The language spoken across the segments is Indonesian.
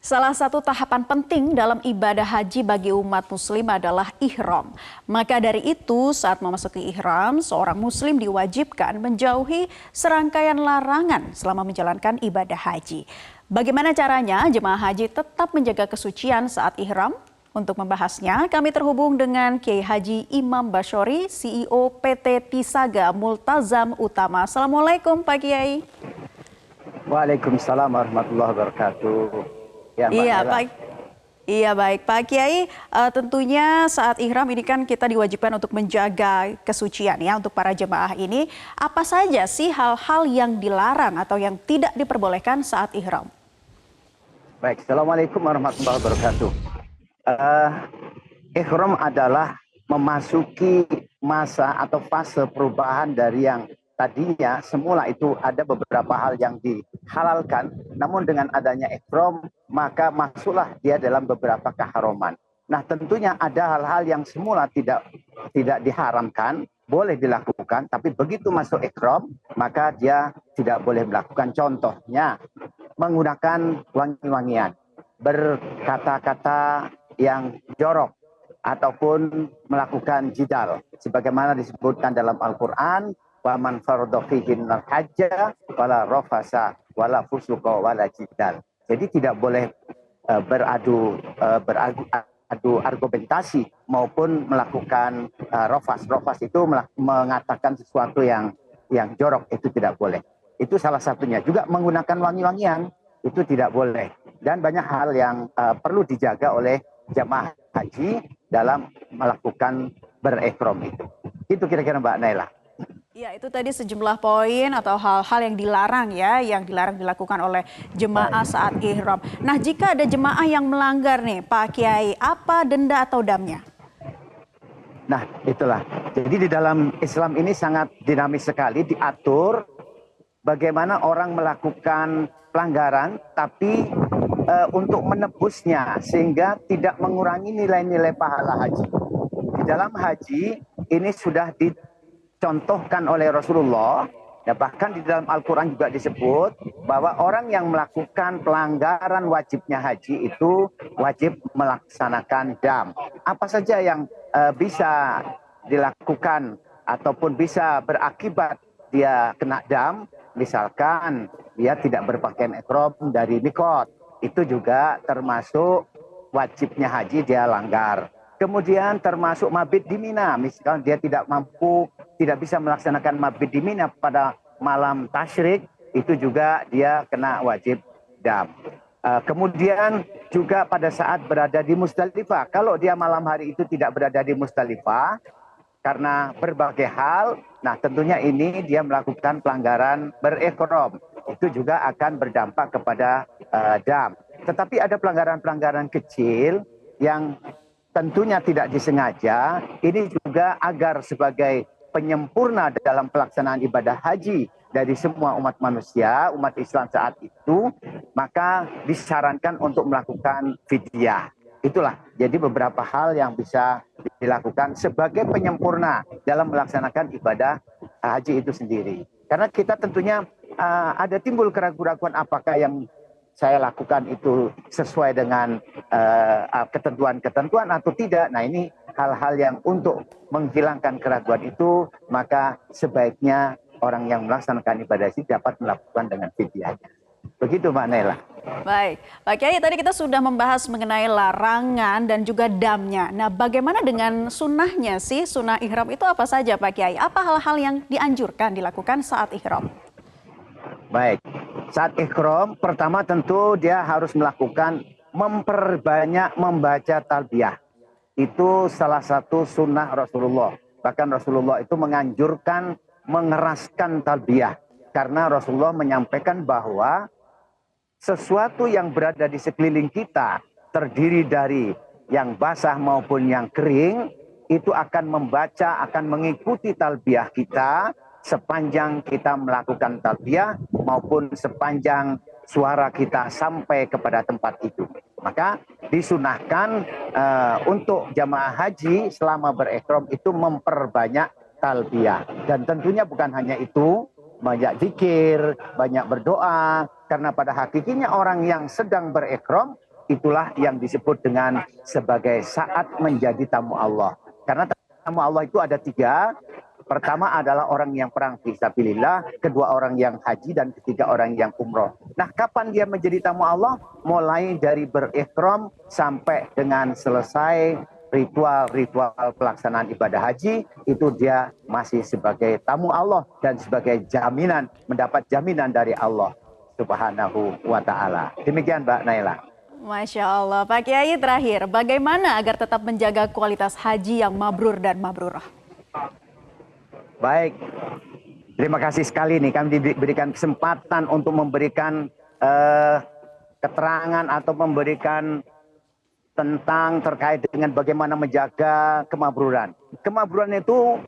Salah satu tahapan penting dalam ibadah haji bagi umat muslim adalah ihram. Maka dari itu, saat memasuki ihram, seorang muslim diwajibkan menjauhi serangkaian larangan selama menjalankan ibadah haji. Bagaimana caranya jemaah haji tetap menjaga kesucian saat ihram? Untuk membahasnya, kami terhubung dengan Kiai Haji Imam Bashori, CEO PT Tisaga Multazam Utama. Assalamualaikum Pak Kiai. Waalaikumsalam warahmatullahi wabarakatuh. Ya, Mbak Iya, Nela. Pak. Iya baik, Pak Kiai. Tentunya saat ihram ini kan kita diwajibkan untuk menjaga kesucian ya untuk para jemaah ini. Apa saja sih hal-hal yang dilarang atau yang tidak diperbolehkan saat ihram? Baik, Assalamualaikum warahmatullahi wabarakatuh. Ihram adalah memasuki masa atau fase perubahan dari yang tadinya semula itu ada beberapa hal yang dihalalkan, namun dengan adanya ihram maka masuklah dia dalam beberapa keharuman. Nah, tentunya ada hal-hal yang semula tidak diharamkan, boleh dilakukan, tapi begitu masuk ihram maka dia tidak boleh melakukan. Contohnya menggunakan wangi-wangian, berkata-kata yang jorok, ataupun melakukan jidal sebagaimana disebutkan dalam Al-Qur'an, wa man farada fihinnal hajja wala rafasa wala fusuqa wala jidal. Jadi tidak boleh beradu argumentasi maupun melakukan rafas. Rafas itu mengatakan sesuatu yang jorok, itu tidak boleh. Itu salah satunya. Juga menggunakan wangi-wangian itu tidak boleh. Dan banyak hal yang perlu dijaga oleh jamaah haji dalam melakukan berihram itu. Itu kira-kira Mbak Naila. Ya, itu tadi sejumlah poin atau hal-hal yang dilarang ya, yang dilarang dilakukan oleh jemaah saat ihram. Nah, jika ada jemaah yang melanggar nih, Pak Kiai, apa denda atau damnya? Nah, itulah. Jadi di dalam Islam ini sangat dinamis sekali, diatur bagaimana orang melakukan pelanggaran, tapi untuk menebusnya sehingga tidak mengurangi nilai-nilai pahala haji. Di dalam haji ini sudah dicontohkan oleh Rasulullah, ya, bahkan di dalam Al-Quran juga disebut bahwa orang yang melakukan pelanggaran wajibnya haji itu wajib melaksanakan dam. Apa saja yang bisa dilakukan ataupun bisa berakibat dia kena dam, misalkan dia tidak berpakaian ihram dari mikot, itu juga termasuk wajibnya haji dia langgar. Kemudian termasuk mabit di Mina, misalkan dia tidak bisa melaksanakan mabit di Mina pada malam tasyrik, itu juga dia kena wajib dam. Kemudian juga pada saat berada di Musdalifah, kalau dia malam hari itu tidak berada di Musdalifah karena berbagai hal, nah tentunya ini dia melakukan pelanggaran berihram, itu juga akan berdampak kepada dam. Tetapi ada pelanggaran-pelanggaran kecil yang tentunya tidak disengaja, ini juga agar sebagai penyempurna dalam pelaksanaan ibadah haji dari semua umat manusia, umat Islam saat itu, maka disarankan untuk melakukan fidyah. Itulah, jadi beberapa hal yang bisa dilakukan sebagai penyempurna dalam melaksanakan ibadah haji itu sendiri. Karena kita tentunya ada timbul keraguan-keraguan apakah yang saya lakukan itu sesuai dengan ketentuan-ketentuan atau tidak. Nah, ini hal-hal yang untuk menghilangkan keraguan itu, maka sebaiknya orang yang melaksanakan ibadah haji dapat melakukan dengan fidyahnya. Begitu Mbak Naila. Baik, Pak Kiai, tadi kita sudah membahas mengenai larangan dan juga damnya. Nah, bagaimana dengan sunnahnya sih? Sunnah ihram itu apa saja Pak Kiai? Apa hal-hal yang dianjurkan dilakukan saat ihram? Baik, saat ihram pertama tentu dia harus melakukan memperbanyak membaca talbiyah. Itu salah satu sunnah Rasulullah. Bahkan Rasulullah itu menganjurkan mengeraskan talbiyah. Karena Rasulullah menyampaikan bahwa sesuatu yang berada di sekeliling kita, terdiri dari yang basah maupun yang kering, itu akan membaca, akan mengikuti talbiyah kita sepanjang kita melakukan talbiyah maupun sepanjang suara kita sampai kepada tempat itu. Maka disunahkan untuk jamaah haji selama berihram itu memperbanyak talbiyah. Dan tentunya bukan hanya itu, banyak zikir, banyak berdoa, karena pada hakikatnya orang yang sedang berihram itulah yang disebut dengan sebagai saat menjadi tamu Allah. Karena tamu Allah itu ada 3. Pertama adalah orang yang perang fisabilillah, kedua orang yang haji, dan ketiga orang yang umroh. Nah, kapan dia menjadi tamu Allah? Mulai dari berihram sampai dengan selesai ritual-ritual pelaksanaan ibadah haji, itu dia masih sebagai tamu Allah dan sebagai jaminan, mendapat jaminan dari Allah Subhanahu wa ta'ala. Demikian Mbak Naila. Masya Allah. Pak Kiai, terakhir, bagaimana agar tetap menjaga kualitas haji yang mabrur dan mabrurah? Baik, terima kasih sekali nih kami diberikan kesempatan untuk memberikan keterangan atau memberikan tentang terkait dengan bagaimana menjaga kemabruran. Kemabruran itu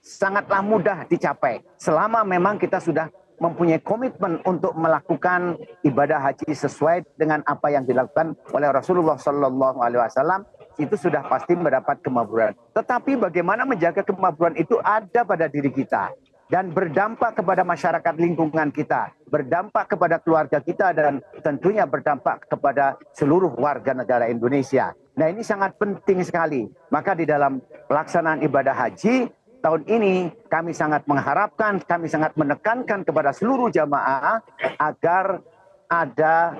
sangatlah mudah dicapai selama memang kita sudah mempunyai komitmen untuk melakukan ibadah haji sesuai dengan apa yang dilakukan oleh Rasulullah SAW, itu sudah pasti mendapat kemabruran. Tetapi bagaimana menjaga kemabruran itu ada pada diri kita dan berdampak kepada masyarakat lingkungan kita, berdampak kepada keluarga kita, dan tentunya berdampak kepada seluruh warga negara Indonesia. Nah, ini sangat penting sekali. Maka di dalam pelaksanaan ibadah haji tahun ini kami sangat mengharapkan, kami sangat menekankan kepada seluruh jamaah agar ada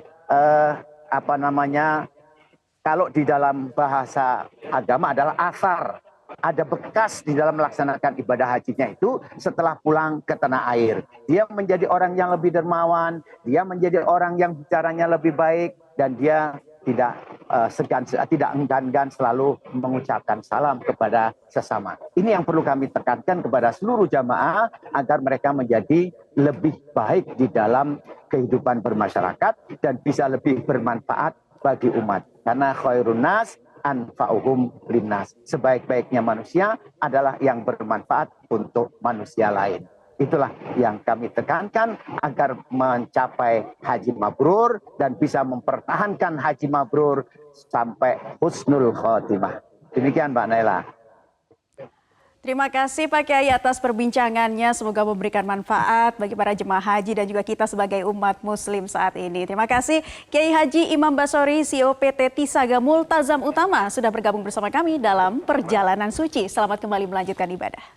kalau di dalam bahasa agama adalah asar, ada bekas di dalam melaksanakan ibadah hajinya itu setelah pulang ke tanah air. Dia menjadi orang yang lebih dermawan, dia menjadi orang yang bicaranya lebih baik, dan dia tidak enggan-enggan selalu mengucapkan salam kepada sesama. Ini yang perlu kami tekankan kepada seluruh jamaah agar mereka menjadi lebih baik di dalam kehidupan bermasyarakat dan bisa lebih bermanfaat bagi umat. Karena khairun nas anfa'uhum linnas. Sebaik-baiknya manusia adalah yang bermanfaat untuk manusia lain. Itulah yang kami tekankan agar mencapai haji mabrur dan bisa mempertahankan haji mabrur sampai husnul khotimah. Demikian Mbak Naila. Terima kasih Pak Kiai atas perbincangannya. Semoga memberikan manfaat bagi para jemaah haji dan juga kita sebagai umat muslim saat ini. Terima kasih Kiai Haji Imam Basori, CEO PT Tisaga Multazam Utama, sudah bergabung bersama kami dalam Perjalanan Suci. Selamat kembali melanjutkan ibadah.